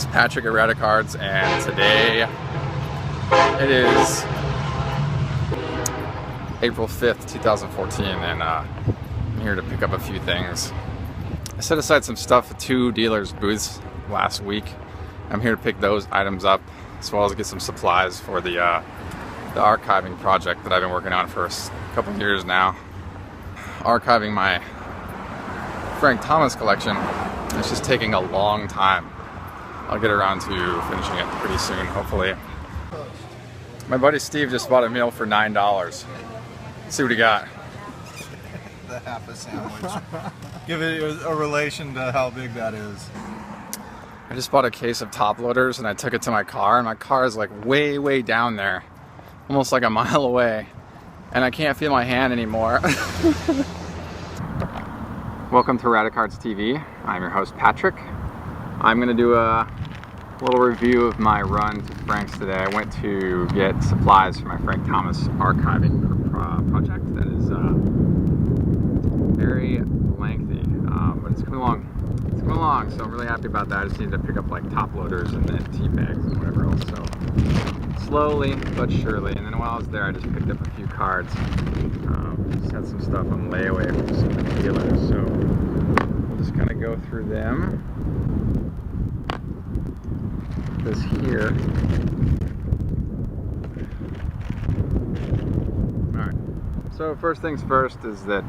It's Patrick at Radicards, and today it is April 5th, 2014, and I'm here to pick up a few things. I set aside some stuff at two dealers' booths last week. I'm here to pick those items up, as well as get some supplies for the archiving project that I've been working on for a couple of years now. Archiving my Frank Thomas collection. It's just taking a long time. I'll get around to finishing it pretty soon, hopefully. My buddy Steve just bought a meal for $9. Let's see what he got. The half a sandwich. Give it a relation to how big that is. I just bought a case of top loaders and I took it to my car, and my car is like way down there, almost like a mile away, and I can't feel my hand anymore. Welcome to Radicards TV. I'm your host Patrick. I'm going to do a little review of my run to Frank's today. I went to get supplies for my Frank Thomas archiving project that is very lengthy, but it's coming along. It's coming along, so I'm really happy about that. I just needed to pick up like top loaders and then tea bags and whatever else. So slowly but surely. And then while I was there, I just picked up a few cards. Just had some stuff on layaway from some of the dealers, so we'll just kind of go through them. This here. Alright, so first things first is that,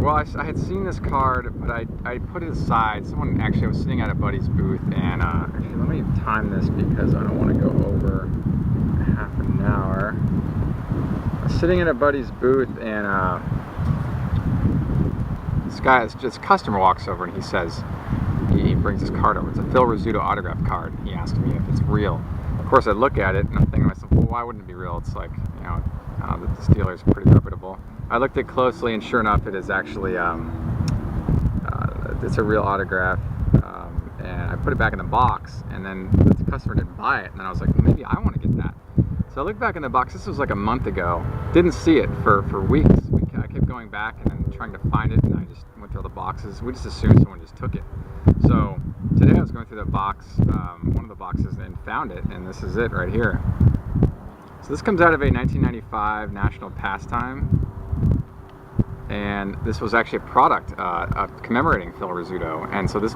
well, I had seen this card, but I put it aside. Someone actually, I was sitting at a buddy's booth, and actually, let me time this because I don't want to go over half an hour. I was sitting at a buddy's booth, and this customer walks over and he says, he brings his card over. It's a Phil Rizzuto autograph card. He asked me if it's real. Of course, I look at it and I'm thinking to myself, well, why wouldn't it be real? It's like, you know, this dealer is pretty reputable. I looked at it closely, and sure enough, it is actually, it's a real autograph. And I put it back in the box, and then the customer didn't buy it. And then I was like, maybe I want to get that. So I looked back in the box. This was like a month ago. Didn't see it for weeks. I kept going back and then trying to find it, and I just went through all the boxes. We just assumed someone just took it. So today I was going through the box, one of the boxes, and found it, and this is it right here. So this comes out of a 1995 National Pastime, and this was actually a product commemorating Phil Rizzuto. And so this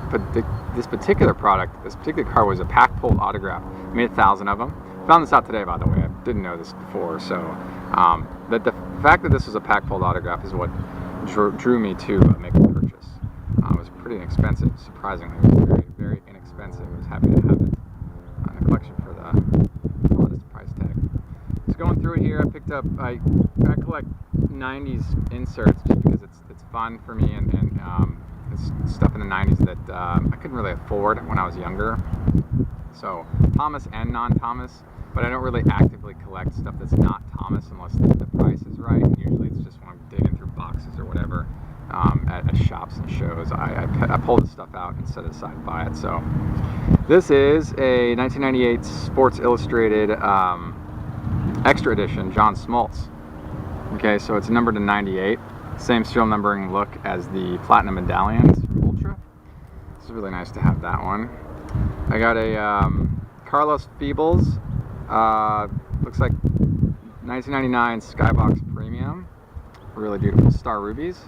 particular product, this particular card was a pack-pulled autograph. I made 1,000 of them. Found this out today, by the way. I didn't know this before. So but the fact that this was a pack-pulled autograph is what drew me to make the purchase. It was pretty inexpensive, surprisingly. It was very inexpensive. I was happy to have it in the collection for the modest price tag. So going through it here, I collect 90s inserts just because it's fun for me, and it's stuff in the 90s that I couldn't really afford when I was younger. So Thomas and non-Thomas, but I don't really actively collect stuff that's not Thomas unless the price is right. And usually it's just when I'm digging through boxes or whatever. At shops and shows, I pull this stuff out and set it aside and buy it. So this is a 1998 Sports Illustrated Extra Edition John Smoltz. Okay, so it's numbered to 98. Same serial numbering look as the Platinum Medallions Ultra. It's really nice to have that one. I got a Carlos Feebles, looks like 1999 Skybox Premium. Really beautiful Star Rubies.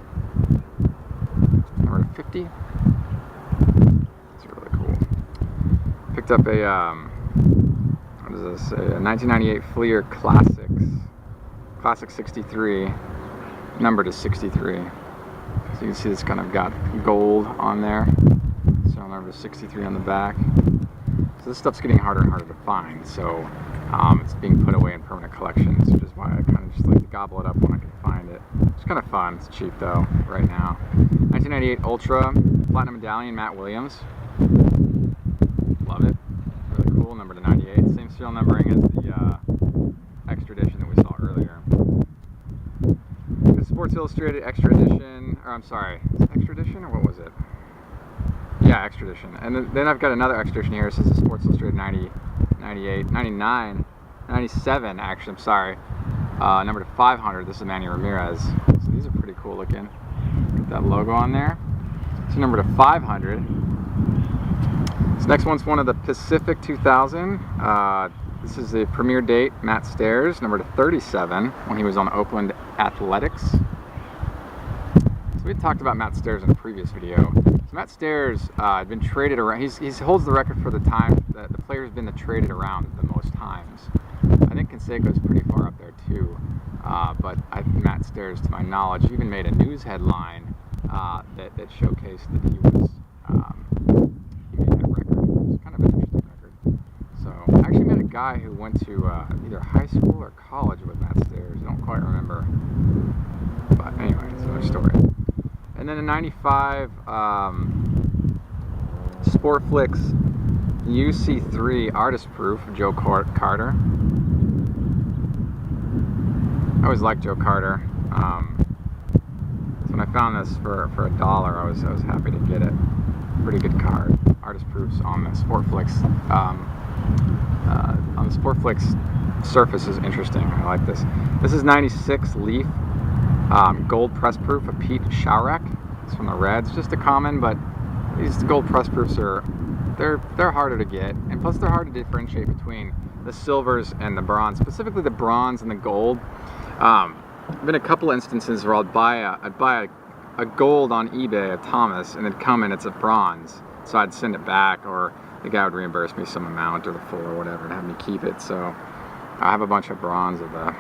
Number 50. It's really cool. Picked up a, what is this? A 1998 Fleer Classic 63, numbered to 63. So you can see this kind of got gold on there. So number 63 on the back. So this stuff's getting harder and harder to find. So it's being put away in permanent collections, which is why I kind of just like to gobble it up when I can find it. It's kind of fun. It's cheap though right now. 1998 Ultra Platinum Medallion Matt Williams. Love it. Really cool. Number to 98. Same serial numbering as the Extra Edition that we saw earlier. The Sports Illustrated Extra Edition, or I'm sorry, is it Extra Edition or what was it? Yeah, Extra Edition. And then I've got another Extra Edition here. This is the Sports Illustrated 90, 98, 99, 97 actually, I'm sorry. Number to 500, this is Manny Ramirez. So these are pretty cool looking. Got that logo on there. So number to 500. Next one's one of the Pacific 2000. This is the premier date, Matt Stairs, number 37, when he was on Oakland Athletics. So we had talked about Matt Stairs in a previous video. So Matt Stairs had been traded around. He holds the record for the time that the player has been traded around the most times. I think Canseco's pretty far up there too. But Matt Stairs, to my knowledge, even made a news headline that showcased that he was he made that record. It's kind of an interesting record. So I actually met a guy who went to either high school or college with Matt Stairs. I don't quite remember. But anyway, it's another story. And then in '95, Sportflix UC3 Artist Proof, Joe Carter. I always liked Joe Carter. So when I found this for $1, I was happy to get it. Pretty good card. Artist proofs on the Sportflix. On the Sportflix surface is interesting. I like this. This is '96 Leaf gold press proof of Pete Showrack. It's from the Reds. Just a common, but these gold press proofs they're harder to get, and plus they're hard to differentiate between the silvers and the bronze, specifically the bronze and the gold. Been a couple instances where I'd buy a gold on eBay, a Thomas, and it'd come in, it's a bronze, so I'd send it back, or the guy would reimburse me some amount or the full or whatever and have me keep it. So I have a bunch of bronze of the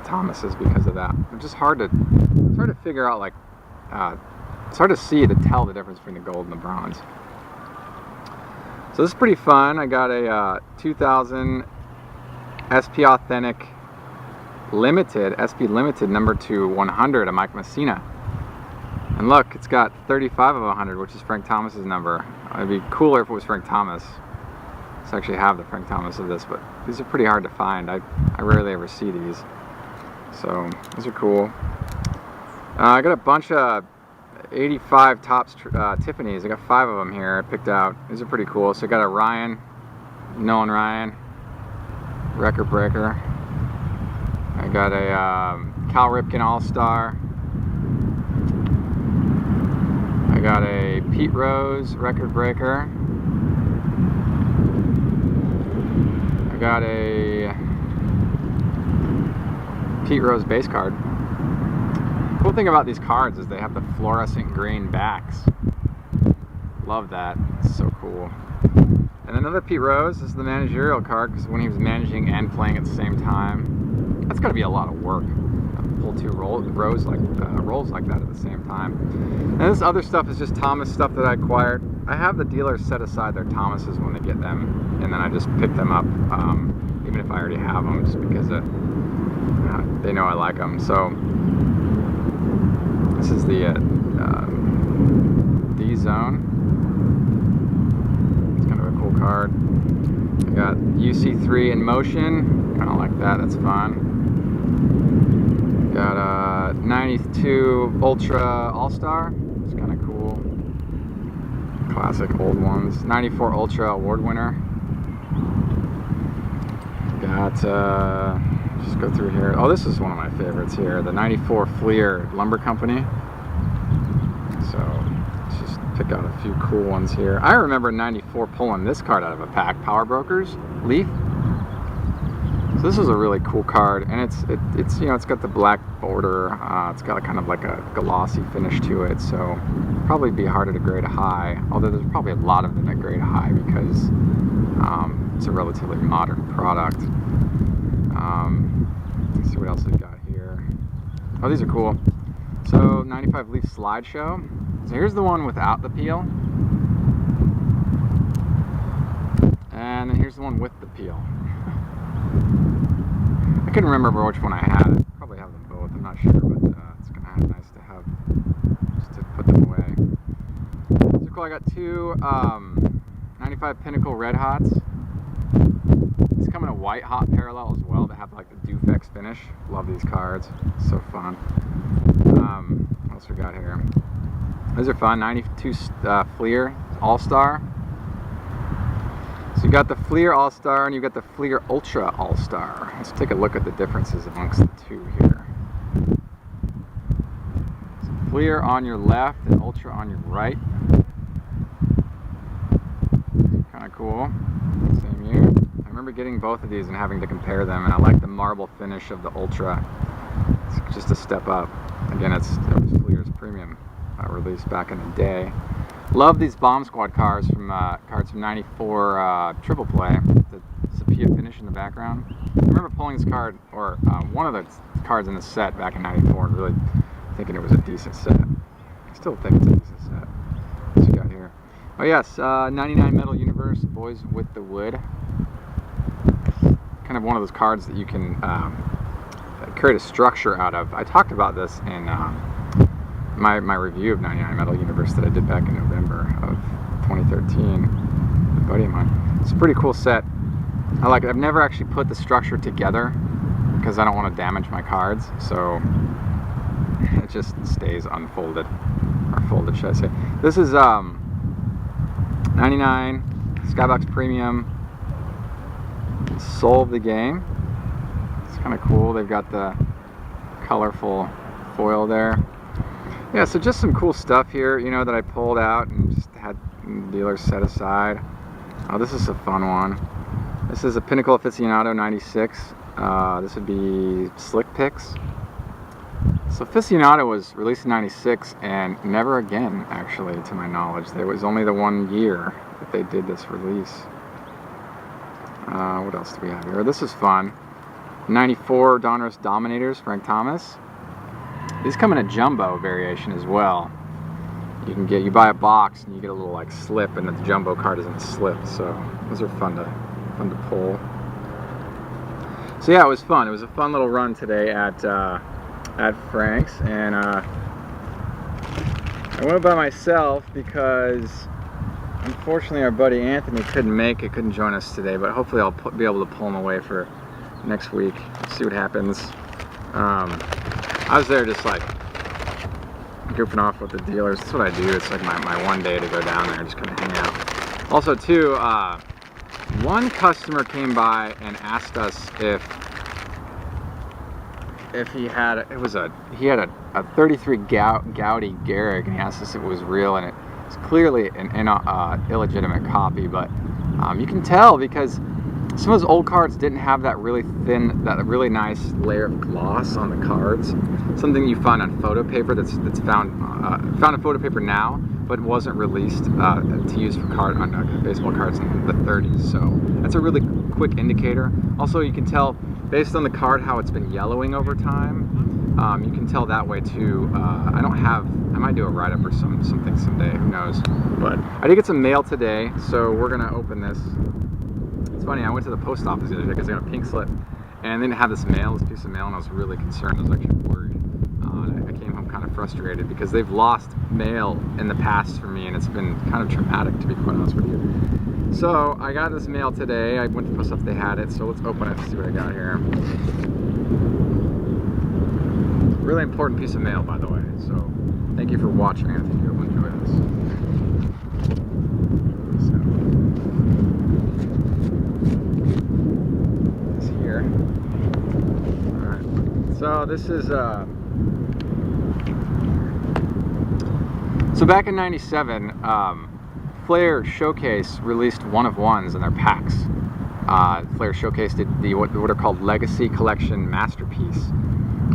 Thomases because of that. It's just hard to figure out, like it's hard to tell the difference between the gold and the bronze. So this is pretty fun. I got a 2000 SP Authentic Limited, SP Limited number 2/100 of Mike Messina. And look, it's got 35 of 100, which is Frank Thomas's number. It'd be cooler if it was Frank Thomas. I actually have the Frank Thomas of this, but these are pretty hard to find. I rarely ever see these. So these are cool. I got a bunch of 85 Topps Tiffany's. I got 5 of them here I picked out. These are pretty cool. So I got a Nolan Ryan record breaker. I got a Cal Ripken All-Star. I got a Pete Rose record breaker. I got a Pete Rose base card. Cool thing about these cards is they have the fluorescent green backs. Love that. It's so cool. And another Pete Rose. This is the managerial card because when he was managing and playing at the same time. That's got to be a lot of work. Pull 2 rolls like that at the same time. And this other stuff is just Thomas stuff that I acquired. I have the dealers set aside their Thomases when they get them, and then I just pick them up, even if I already have them, just because they know I like them. So this is the D Zone. It's kind of a cool card. I got UC3 in motion. Kind of like that. That's fun. Got a 92 Ultra All-Star. It's kind of cool. Classic old ones. 94 Ultra Award winner. Got, just go through here. Oh, this is one of my favorites here. The 94 Fleer Lumber Company. So, let's just pick out a few cool ones here. I remember 94 pulling this card out of a pack. Power Brokers Leaf. So this is a really cool card, and it's you know, it's got the black border. It's got kind of like a glossy finish to it, so probably be harder to grade a high. Although there's probably a lot of them that grade a high because it's a relatively modern product. Let's see what else we've got here. Oh, these are cool. So 95 Leaf Slideshow. So here's the one without the peel, and then here's the one with the peel. I couldn't remember which one I had. Probably have them both. I'm not sure, but it's kind of nice to have, just to put them away. So cool. I got 2 95 Pinnacle Red Hots. These come in a white hot parallel as well. They have like the Dufex finish. Love these cards. So fun. What else we got here? These are fun. 92 Fleer All-Star. So you got the Fleer All-Star and you got the Fleer Ultra All-Star. Let's take a look at the differences amongst the two here. So Fleer on your left and Ultra on your right. cool. Same year. I remember getting both of these and having to compare them, and I like the marble finish of the Ultra. It's just a step up. Again, it was Fleer's premium release back in the day. Love these Bomb Squad cards from '94 Triple Play. The sepia finish in the background. I remember pulling this card, or one of the cards in the set back in '94, and really thinking it was a decent set. I still think it's a decent set. What's we got here? Oh yes, 99 Metal Universe, Boys with the Wood. Kind of one of those cards that you can create a structure out of. I talked about this in my review of 99 Metal Universe that I did back in November of 2013 with a buddy of mine. It's a pretty cool set. I like it. I've never actually put the structure together because I don't want to damage my cards, so it just stays unfolded, or folded, should I say. This is 99 Skybox Premium Soul of the Game. It's kind of cool. They've got the colorful foil there. Yeah, so just some cool stuff here, you know, that I pulled out and just had dealers set aside. Oh, this is a fun one. This is a Pinnacle Aficionado 96. This would be Slick Picks. So Aficionado was released in 96 and never again, actually, to my knowledge. There was only the 1 year that they did this release. What else do we have here? This is fun. 94 Donruss Dominators, Frank Thomas. These come in a jumbo variation as well. You buy a box and you get a little like slip, and the jumbo card isn't slipped. So those are fun to pull. So yeah, it was fun. It was a fun little run today at Frank's, and I went by myself because unfortunately our buddy Anthony couldn't join us today, but hopefully I'll be able to pull him away for next week, see what happens. I was there just like goofing off with the dealers. That's what I do. It's like my one day to go down there and just kind of hang out. Also too, one customer came by and asked us if he had a 33 Gaudi Garrick, and he asked us if it was real, and it's clearly an illegitimate copy, but you can tell because some of those old cards didn't have that really thin, that really nice layer of gloss on the cards. Something you find on photo paper that's found on photo paper now, but wasn't released to use for baseball cards in the 30s. So that's a really quick indicator. Also, you can tell based on the card how it's been yellowing over time. You can tell that way too. I might do a write-up or something someday. Who knows? But I did get some mail today, so we're gonna open this. It's funny, I went to the post office the other day because I got a pink slip and they didn't have this piece of mail, and I was really concerned. I was actually worried. I came home kind of frustrated because they've lost mail in the past for me, and it's been kind of traumatic, to be quite honest with you. So I got this mail today. I went to the post office, they had it, so let's open it and see what I got here. Really important piece of mail, by the way, so thank you for watching. I think you'll enjoy this. So this is so back in '97, Flair Showcase released one-of-ones in their packs. Flair Showcase did what are called Legacy Collection Masterpiece,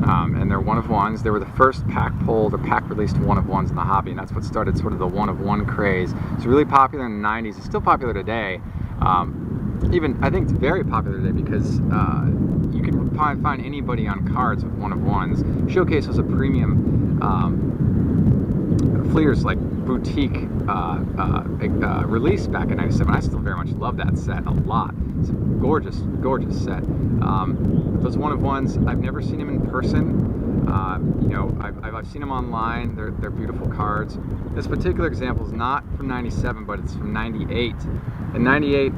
and they're one-of-ones. They were the first pack pulled or pack released one-of-ones in the hobby, and that's what started sort of the one-of-one craze. It's really popular in the '90s. It's still popular today. Even I think it's very popular today because you can find anybody on cards with one-of-ones. Showcase was a premium Fleer's like boutique release back in '97. I still very much love that set a lot. It's a gorgeous set. Those one-of-ones, I've never seen them in person. You know, I've seen them online. They're beautiful cards. This particular example is not from '97, but it's from '98. In '98,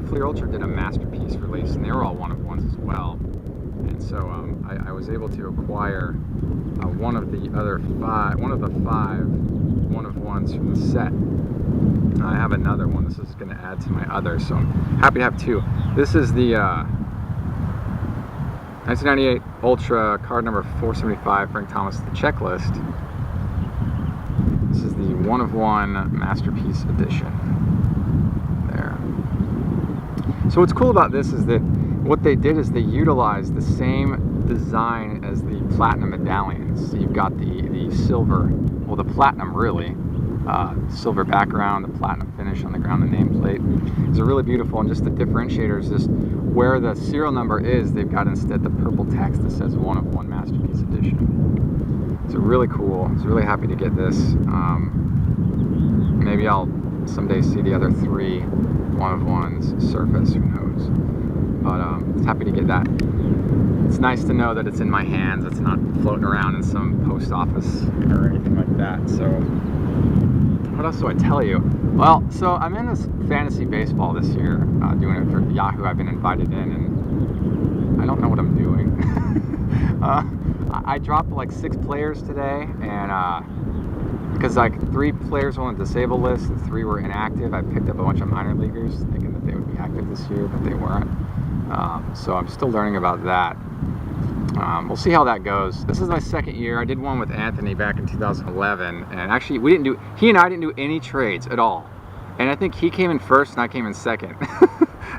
Fleer Ultra did a masterpiece release, and they were all one-of-ones as well. And so I was able to acquire one of the five one-of-ones from the set. I have another one. This is going to add to my other, so I'm happy to have two. This is the 1998 Ultra card number 475, Frank Thomas, the checklist. This is the 1 of 1 Masterpiece Edition. There. So what's cool about this is that what they did is they utilized the same design as the platinum medallions. So you've got the silver, well, the platinum really, silver background, the platinum finish on the ground, the nameplate. It's really beautiful, and just the differentiator is just where the serial number is, they've got instead the purple text that says 1 of 1 Masterpiece Edition. So really cool. I was really happy to get this. Maybe I'll someday see the other 3 1 of 1s surface, who knows. But happy to get that. It's nice to know that it's in my hands. It's not floating around in some post office or anything like that. So what else do I tell you? Well, so I'm in this fantasy baseball this year, doing it for Yahoo. I've been invited in, and I don't know what I'm doing. I dropped like 6 players today, and because like 3 players were on the disabled list and 3 were inactive, I picked up a bunch of minor leaguers thinking that they would be active this year, but they weren't. So I'm still learning about that. We'll see how that goes. This is my 2nd year. I did one with Anthony back in 2011, and actually he and I didn't do any trades at all. And I think he came in first and I came in 2nd.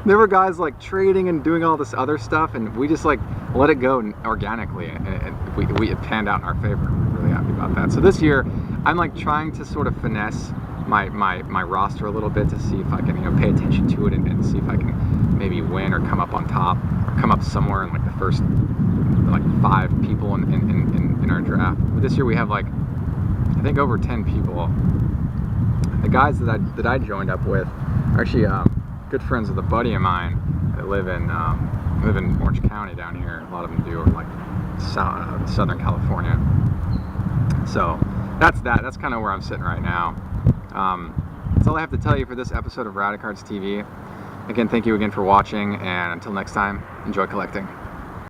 There were guys like trading and doing all this other stuff, and we just like let it go organically, and it panned out in our favor. We're really happy about that. So this year, I'm like trying to sort of finesse my roster a little bit to see if I can, pay attention to it and see if I can maybe win or come up on top or come up somewhere in like the first like 5 people in our draft. But this year we have like I think over 10 people. The guys that I joined up with are actually good friends with a buddy of mine that live in Orange County down here. A lot of them do, or like Southern California. So that's that. That's kind of where I'm sitting right now. That's all I have to tell you for this episode of Radicards TV. Again, thank you again for watching, and until next time, enjoy collecting.